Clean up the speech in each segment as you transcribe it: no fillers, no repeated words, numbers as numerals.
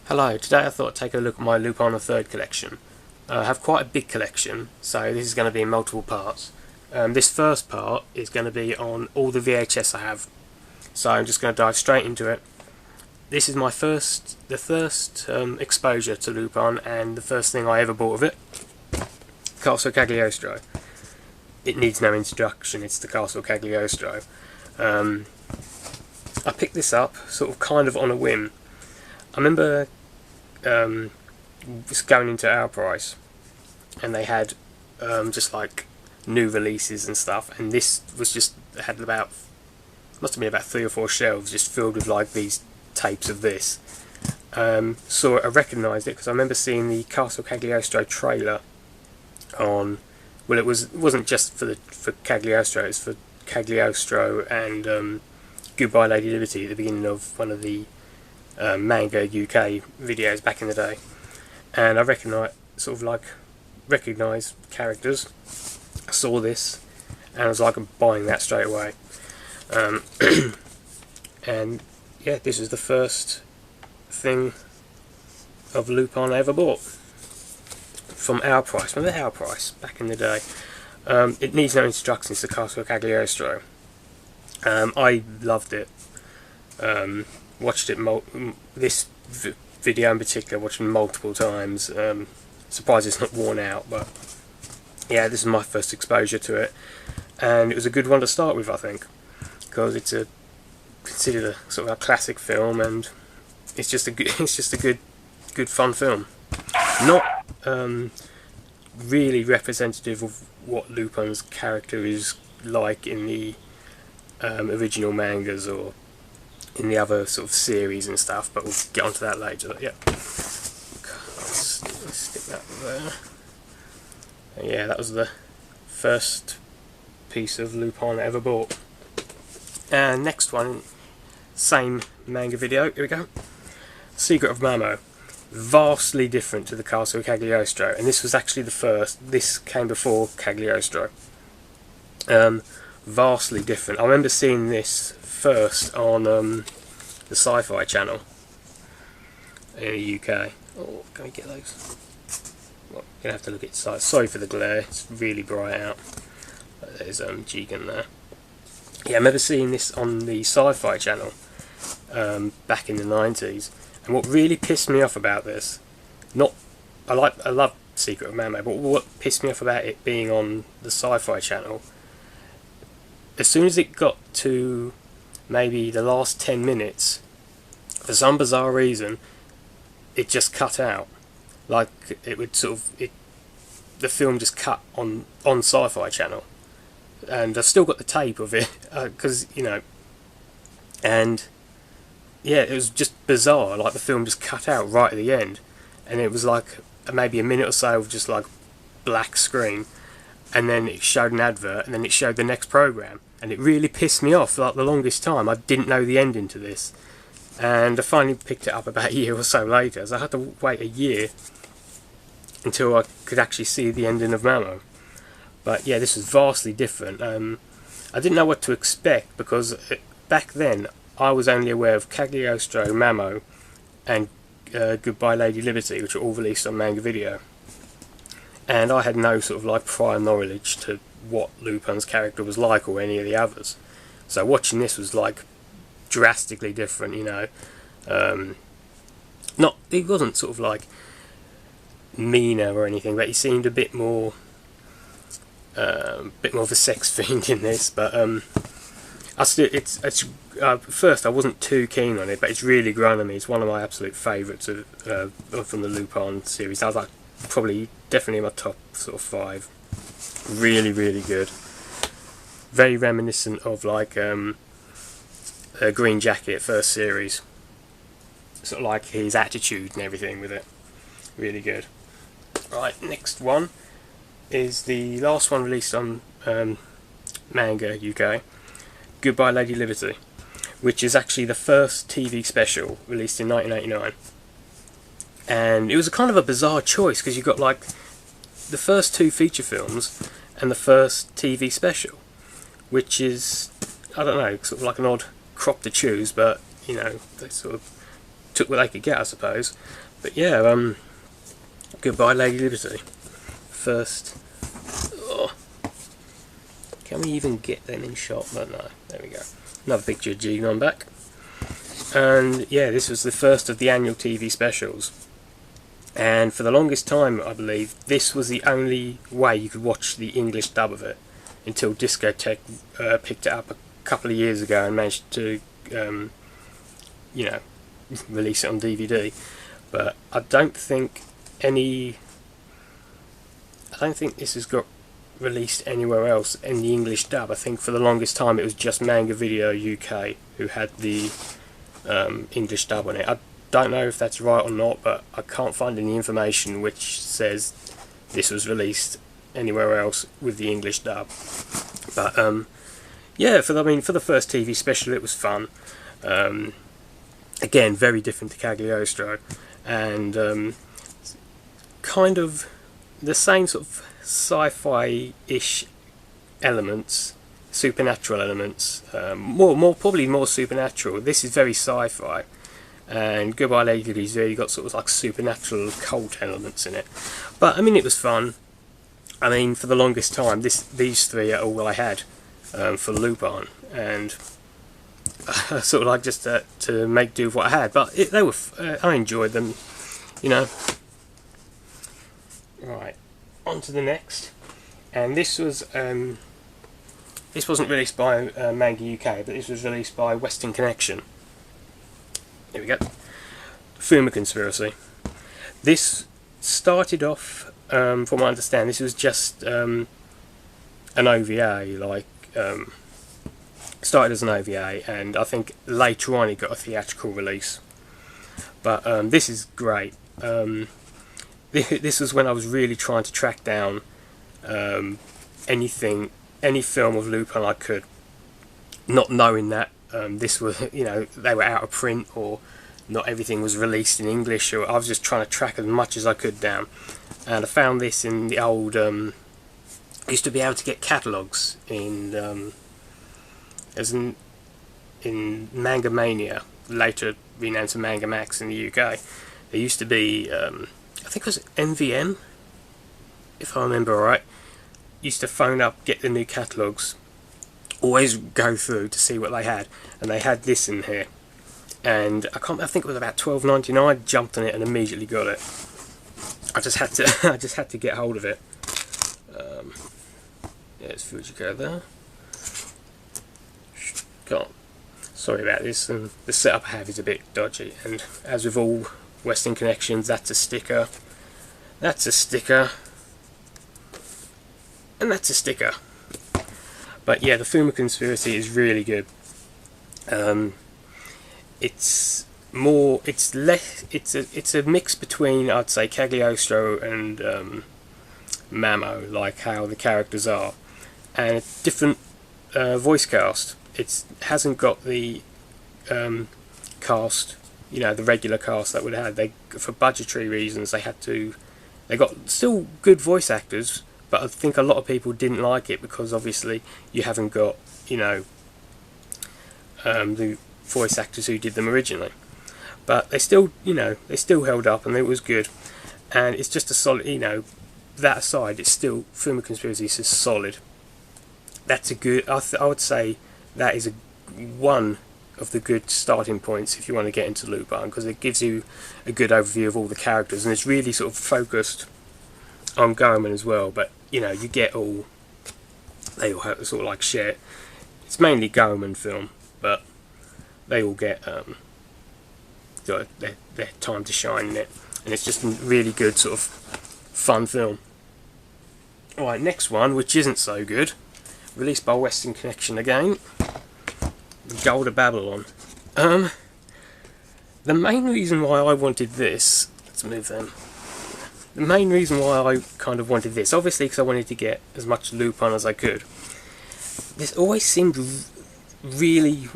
Hello, today I thought I'd take a look at my Lupin the Third collection. I have quite a big collection, so this is going to be in multiple parts. This first part is going to be on all the VHS I have, so I'm just going to dive straight into it. This is the first exposure to Lupin, and the first thing I ever bought of it. Castle Cagliostro. It needs no introduction, it's the Castle Cagliostro. I picked this up sort of kind of on a whim. I remember just going into Albatross, and they had just like new releases and stuff, and this was just had must have been about 3 or 4 shelves just filled with like these tapes of this. So I recognised it because I remember seeing the Castle Cagliostro trailer on. Well, it wasn't just for Cagliostro, it was for Cagliostro and Goodbye Lady Liberty at the beginning of one of the manga UK videos back in the day, and I recognised characters. I saw this and I was like, I'm buying that straight away. And yeah, this is the first thing of Lupin I ever bought from Albatross. Remember Albatross back in the day? It needs no introductions to Castle Cagliostro. I loved it. Watched it this video in particular, watched it multiple times. Surprised it's not worn out, but yeah, this is my first exposure to it, and it was a good one to start with, I think, because it's considered a sort of a classic film, and it's just a good fun film. Not really representative of what Lupin's character is like in the original mangas or in the other sort of series and stuff, but we'll get onto that later. Yeah, let's stick that there. And yeah, that was the first piece of Lupin I ever bought. And next one, same manga video. Here we go. Secret of Mamo. Vastly different to the Castle Cagliostro, and this was actually the first. This came before Cagliostro. Vastly different. I remember seeing this first on the Sci-Fi channel in the UK. Oh, can we get those? Well, I'm gonna have to look at size. Sorry for the glare. It's really bright out. There's Jigen there. Yeah, I remember seeing this on the Sci-Fi channel back in the 90s. And what really pissed me off about this, I love Secret of Mamo, but what pissed me off about it being on the Sci-Fi channel, as soon as it got to maybe the last 10 minutes, for some bizarre reason, it just cut out. Like it would the film just cut on Sci-Fi channel, and I've still got the tape of it because and yeah, it was just bizarre. Like the film just cut out right at the end, and it was like maybe a minute or so of just like black screen, and then it showed an advert, and then it showed the next program, and it really pissed me off. Like the longest time, I didn't know the ending to this, and I finally picked it up about a year or so later. So I had to wait a year until I could actually see the ending of Mamo. But yeah, this was vastly different. I didn't know what to expect because back then I was only aware of Cagliostro, Mamo, and Goodbye Lady Liberty, which were all released on Manga Video. And I had no sort of like prior knowledge to what Lupin's character was like or any of the others. So watching this was like drastically different, he wasn't sort of like meaner or anything, but he seemed a bit more of a sex fiend in this. But first I wasn't too keen on it, but it's really grown on me. It's one of my absolute favourites from the Lupin series. I was like definitely in my top sort of 5. Really, really good. Very reminiscent of like a Green Jacket first series. Sort of like his attitude and everything with it. Really good. Right, next one is the last one released on Manga UK. Goodbye Lady Liberty, which is actually the first TV special released in 1989. And it was a kind of a bizarre choice because you got like the first 2 feature films and the first TV special, which is, I don't know, sort of like an odd crop to choose, but they sort of took what they could get, I suppose. But yeah, goodbye Lady Liberty. First, oh, can we even get them in shot? But no, there we go. Another picture of G-Non back. And yeah, this was the first of the annual TV specials. And for the longest time, I believe, this was the only way you could watch the English dub of it, until Discotek picked it up a couple of years ago and managed to, you know, release it on DVD. But I don't think this has got released anywhere else in the English dub. I think for the longest time it was just Manga Video UK who had the English dub on it. I don't know if that's right or not, but I can't find any information which says this was released anywhere else with the English dub. But yeah, for the first TV special, it was fun. Again, very different to Cagliostro, and kind of the same sort of sci-fi-ish elements, supernatural elements, probably more supernatural. This is very sci-fi, and Goodbye Lady Liberty's really got sort of like supernatural cult elements in it. But I mean, it was fun. I mean, for the longest time, these three are all I had for Lupin, and sort of like just to make do with what I had. But they were, I enjoyed them, you know. Right, on to the next, and this was this wasn't released by Manga UK, but this was released by Western Connection. Here we go. Fuma Conspiracy. This started off, from what I understand, this was just an OVA, like started as an OVA, and I think later on it got a theatrical release. But this is great. This was when I was really trying to track down any film of Lupin I could, not knowing that this was, you know, they were out of print, or not everything was released in English, or I was just trying to track as much as I could down. And I found this in the old, I used to be able to get catalogues in Manga Mania, later renamed to Manga Max in the UK. There used to be, I think it was MVM, if I remember right, used to phone up, get the new catalogues, always go through to see what they had, and they had this in here, and I think it was about $12.99. I jumped on it and immediately got it. I just had to, I just had to get hold of it. Yeah, it's Fujiko there. God, sorry about this, and the setup I have is a bit dodgy, and as with all Western Connections, that's a sticker, that's a sticker, and that's a sticker. But yeah, the Fuma Conspiracy is really good. It's a mix between, I'd say, Cagliostro and Mamo, like how the characters are, and a different voice cast. It hasn't got the cast, you know, the regular cast that would have. For budgetary reasons, they got still good voice actors, but I think a lot of people didn't like it because obviously you haven't got, you know, the voice actors who did them originally. But they still, you know, they still held up, and it was good. And it's just a solid, you know, that aside, it's still, Fuma Conspiracy is solid. That's a good, I would say that is one of the good starting points if you want to get into Lupin, because it gives you a good overview of all the characters, and it's really sort of focused on Goemon as well, but you know, you get all, they all have sort of like share, it's mainly Goemon film, but they all get their time to shine in it, and it's just a really good sort of fun film. Alright, next one, which isn't so good, released by Western Connection again, Golda Babylon. The main reason why I wanted this, let's move them. The main reason why I kind of wanted this, obviously because I wanted to get as much Lupin as I could. This always seemed really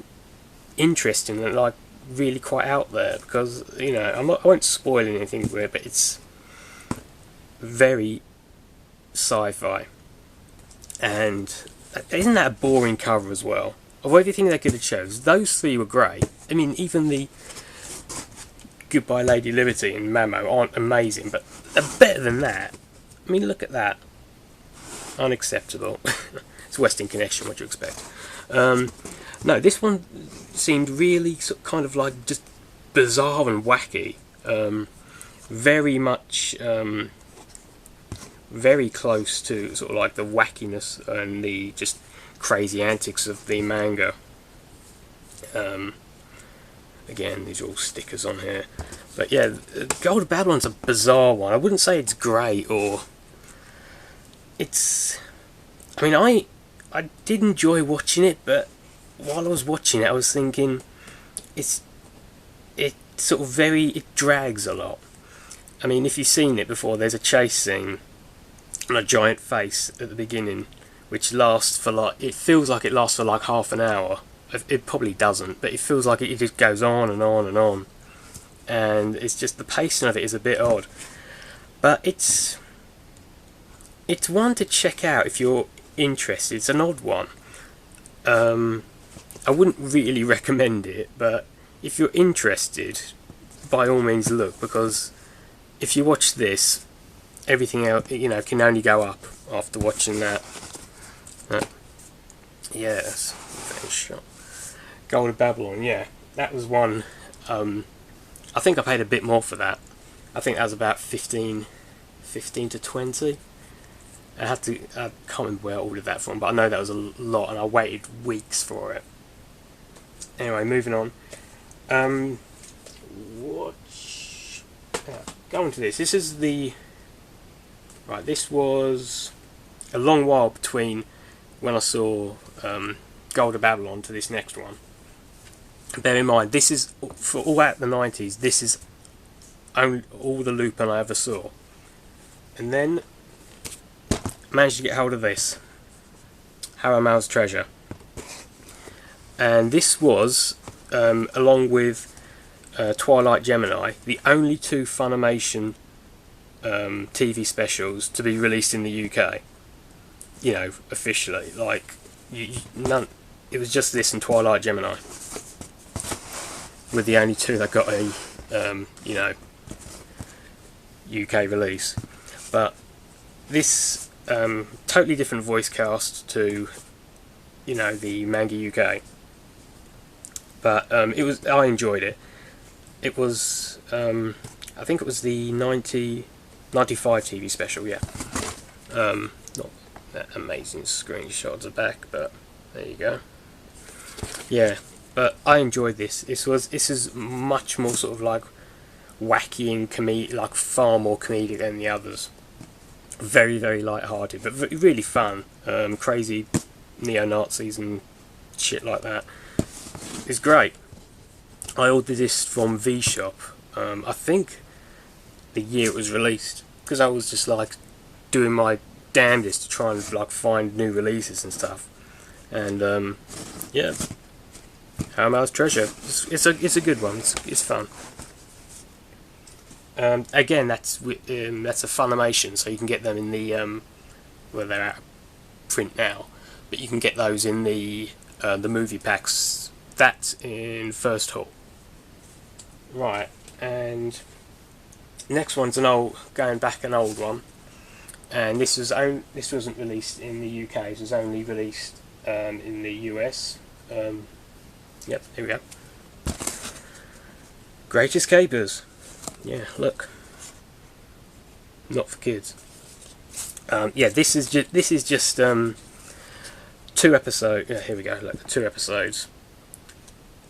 interesting and like really quite out there, because, you know, I won't spoil anything with it, but it's very sci-fi. And isn't that a boring cover as well? Of everything they could have chose, those three were great. I mean, even Goodbye Lady Liberty and Mamo aren't amazing, but they're better than that. I mean, look at that. Unacceptable. It's Western Connection, what do you expect? No, this one seemed really kind of like just bizarre and wacky. Very much, very close to sort of like the wackiness and the just crazy antics of the manga. Again, these are all stickers on here. But yeah, Golda Babylon's a bizarre one. I wouldn't say it's great or... It's... I mean, I did enjoy watching it, but while I was watching it, I was thinking... It sort of it drags a lot. I mean, if you've seen it before, there's a chase scene and a giant face at the beginning, which lasts for like... It feels like it lasts for like half an hour. It probably doesn't, but it feels like it just goes on and on and on. And it's just, the pacing of it is a bit odd. But it's one to check out if you're interested. It's an odd one. I wouldn't really recommend it, but if you're interested, by all means look, because if you watch this, everything else, you know, can only go up after watching that. Yes, very shot. Golda Babylon, yeah, that was one. I think I paid a bit more for that. I think that was about 15 to 20. I can't remember where I ordered that from, but I know that was a lot, and I waited weeks for it. Anyway, moving on. Going to this. This is the... Right, this was a long while between when I saw Golda Babylon to this next one. Bear in mind, this is, for all out the 90s, this is all the Lupin I ever saw. And then, managed to get hold of this. Haramal's Treasure. And this was, along with Twilight Gemini, the only two Funimation TV specials to be released in the UK. You know, officially. Like, none. It was just this and Twilight Gemini. With the only two that got a, you know, UK release. But this, totally different voice cast to, you know, the manga UK. But I enjoyed it. It was, I think it was the 95 TV special, yeah. Not that amazing screenshots are back, but there you go. Yeah, but I enjoyed this. This is much more sort of like wacky and comedic, like far more comedic than the others. Very, very light-hearted, but really fun. Crazy neo-Nazis and shit like that. It's great. I ordered this from V-Shop. I think the year it was released, because I was just like doing my damnedest to try and like find new releases and stuff. And yeah, Haramal's Treasure. It's a good one. It's fun. Again, that's a Funimation, so you can get them in the well, they're out of print now, but you can get those in the movie packs. That's in First Hall. Right, and next one's going back an old one, and this wasn't released in the UK. It was only released in the US. Yep, here we go. Great Escapers. Yeah, look. Not for kids. Yeah, this is just 2 episodes. Yeah, here we go. Look, 2 episodes.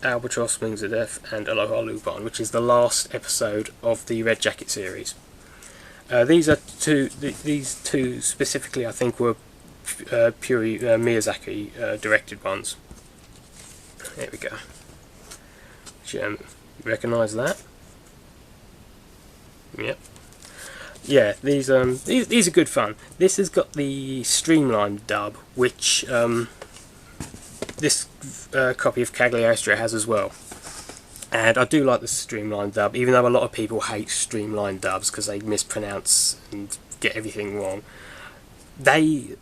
Albatross, Wings of Death, and Aloha Lupin, which is the last episode of the Red Jacket series. These two specifically, I think, were purely Miyazaki directed ones. There we go. You recognise that? Yep. Yeah, these are good fun. This has got the streamlined dub, which this copy of Cagliostro has as well. And I do like the streamlined dub, even though a lot of people hate streamlined dubs because they mispronounce and get everything wrong. They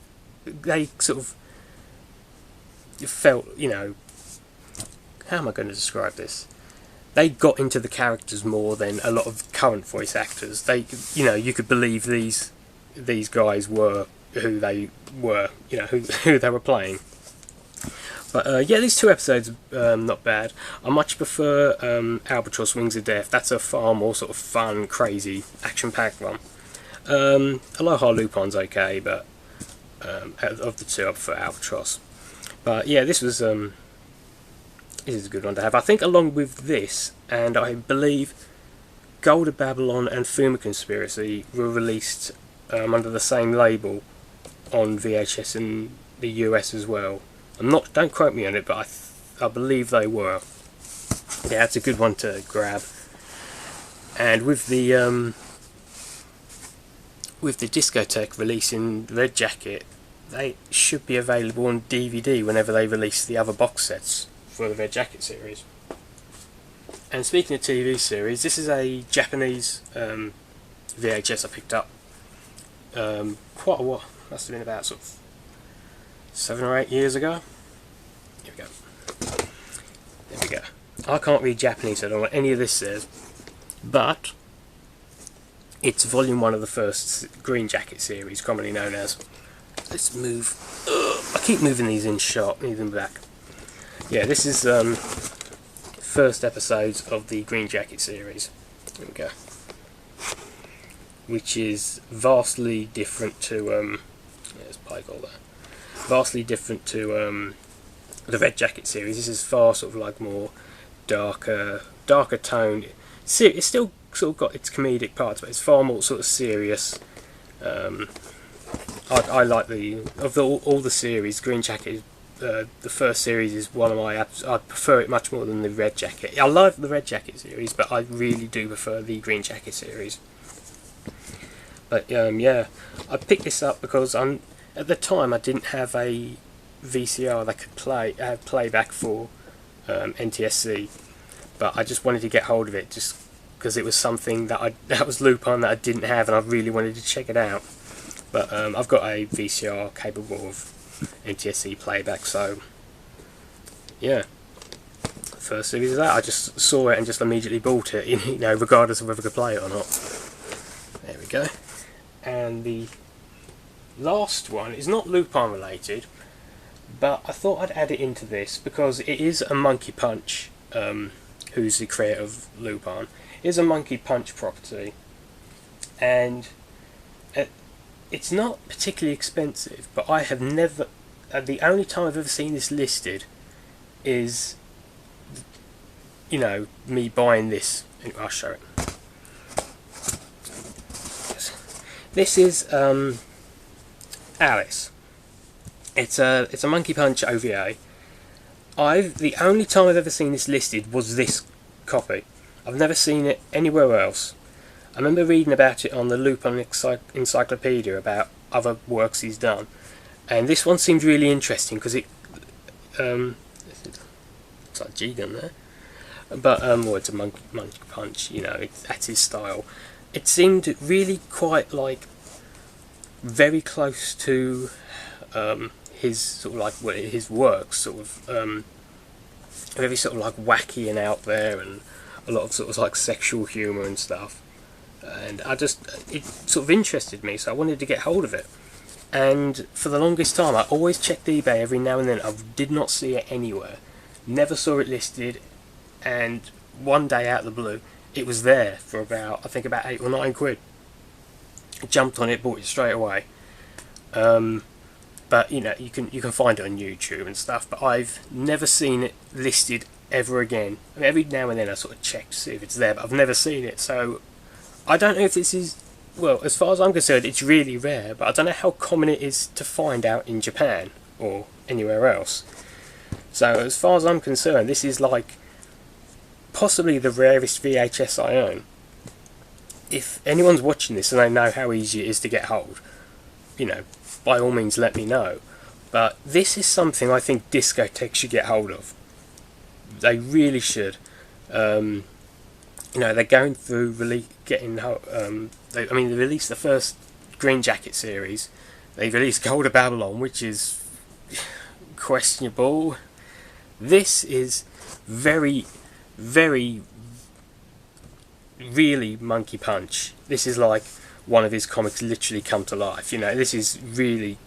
sort of felt, you know, how am I going to describe this? they got into the characters more than a lot of current voice actors. They, you know, you could believe these guys were who they were, you know, who they were playing. But yeah, these 2 episodes not bad. I much prefer Albatross Wings of Death. That's a far more sort of fun, crazy, action-packed one. Aloha Lupin's okay, but of the 2, I prefer Albatross. But yeah, this is a good one to have. I think along with this, and I believe Golda Babylon and Fuma Conspiracy were released under the same label on VHS in the US as well. Don't quote me on it, but I believe they were. Yeah, it's a good one to grab. And with the Discotheque releasing the Red Jacket, they should be available on DVD whenever they release the other box sets for the Red Jacket series. And speaking of TV series, this is a Japanese VHS I picked up quite a while. Must have been about sort of 7 or 8 years ago. Here we go. There we go. I can't read Japanese, so I don't know what any of this says, but it's volume 1 of the first Green Jacket series, commonly known as. Let's move. I keep moving these in shot, move them back. Yeah, this is first episodes of the Green Jacket series. There we go. Which is vastly different to there's Pike all there. Vastly different to the Red Jacket series. This is far sort of like more darker tone. It's still sort of got its comedic parts, but it's far more sort of serious. I like all the series. Green Jacket, the first series is one of my. I prefer it much more than the Red Jacket. I love the Red Jacket series, but I really do prefer the Green Jacket series. But yeah, I picked this up because at the time I didn't have a VCR that could have playback for NTSC, but I just wanted to get hold of it just because it was something that was Lupin that I didn't have, and I really wanted to check it out. But I've got a VCR capable of NTSC playback, so yeah. First series of that, I just saw it and just immediately bought it, you know, regardless of whether I could play it or not. There we go. And the last one is not Lupin related, but I thought I'd add it into this because it is a Monkey Punch, who's the creator of Lupin. It is a Monkey Punch property, and it's not particularly expensive, but I have never. The only time I've ever seen this listed is, you know, me buying this. Anyway, I'll show it. This is Alice. It's a Monkey Punch OVA. The only time I've ever seen this listed was this copy. I've never seen it anywhere else. I remember reading about it on the Lupin Encyclopedia about other works he's done, and this one seemed really interesting because it it's like G-Gun there, but well, it's a Monkey Punch, you know, that's his style. It seemed really quite like very close to his sort of like his works, sort of very sort of like wacky and out there, and a lot of sort of like sexual humour and stuff. And it sort of interested me, so I wanted to get hold of it. And for the longest time, I always checked eBay every now and then. I did not see it anywhere. Never saw it listed. And one day out of the blue, it was there for about 8 or 9 quid. Jumped on it, bought it straight away. But you know, you can find it on YouTube and stuff. But I've never seen it listed ever again. I mean, every now and then I sort of check to see if it's there, but I've never seen it. So I don't know if this is, well, as far as I'm concerned, it's really rare, but I don't know how common it is to find out in Japan or anywhere else. So as far as I'm concerned, this is like possibly the rarest VHS I own. If anyone's watching this and they know how easy it is to get hold, you know, by all means let me know. But this is something I think Discotheque should get hold of. They really should. You know, they're going through they released the first Green Jacket series. They released Golda Babylon, which is questionable. This is very, very, really Monkey Punch. This is like one of his comics literally come to life. You know, this is really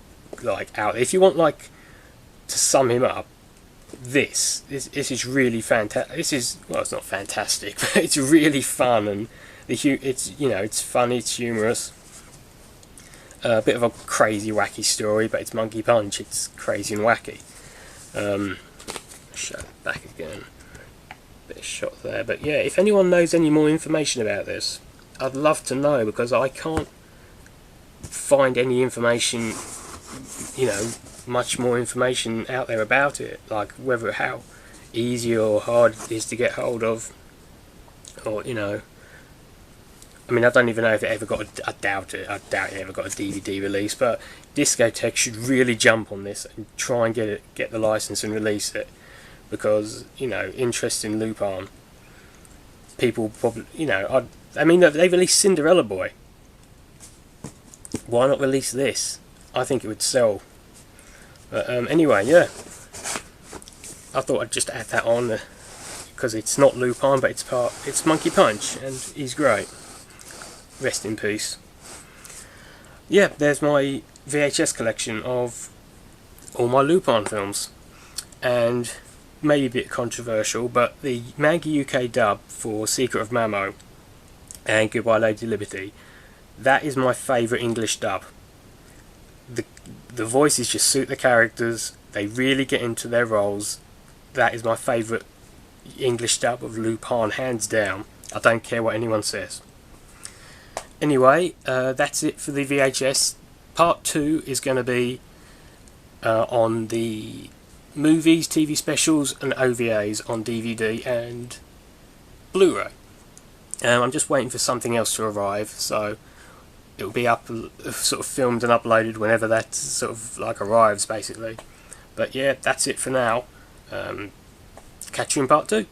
like out there. If you want like to sum him up, this is really fantastic. This is, well, it's not fantastic, but it's really fun, and it's, you know, it's funny, it's humorous. A bit of a crazy, wacky story, but it's Monkey Punch. It's crazy and wacky. Show it back again. Bit of shot there, but yeah, if anyone knows any more information about this, I'd love to know, because I can't find any information, you know, much more information out there about it, like whether how easy or hard it is to get hold of, or, you know, I mean, I don't even know if it ever got I doubt it ever got a DVD release, but Discotek should really jump on this and try and get the license and release it, because, you know, interest in Lupin, people probably, you know, I mean, they released Cinderella Boy, why not release this? I think it would sell. But anyway, yeah, I thought I'd just add that on, because it's not Lupin, but it's Monkey Punch, and he's great. Rest in peace. Yeah, there's my VHS collection of all my Lupin films, and maybe a bit controversial, but the Manga UK dub for Secret of Mamo and Goodbye Lady Liberty, that is my favourite English dub. The voices just suit the characters, they really get into their roles. That is my favourite English dub of Lupin, hands down. I don't care what anyone says. Anyway, that's it for the VHS. Part 2 is going to be on the movies, TV specials and OVAs on DVD and Blu-ray. I'm just waiting for something else to arrive, so it will be up, sort of filmed and uploaded whenever that sort of like arrives, basically. But yeah, that's it for now. Catch you in part 2.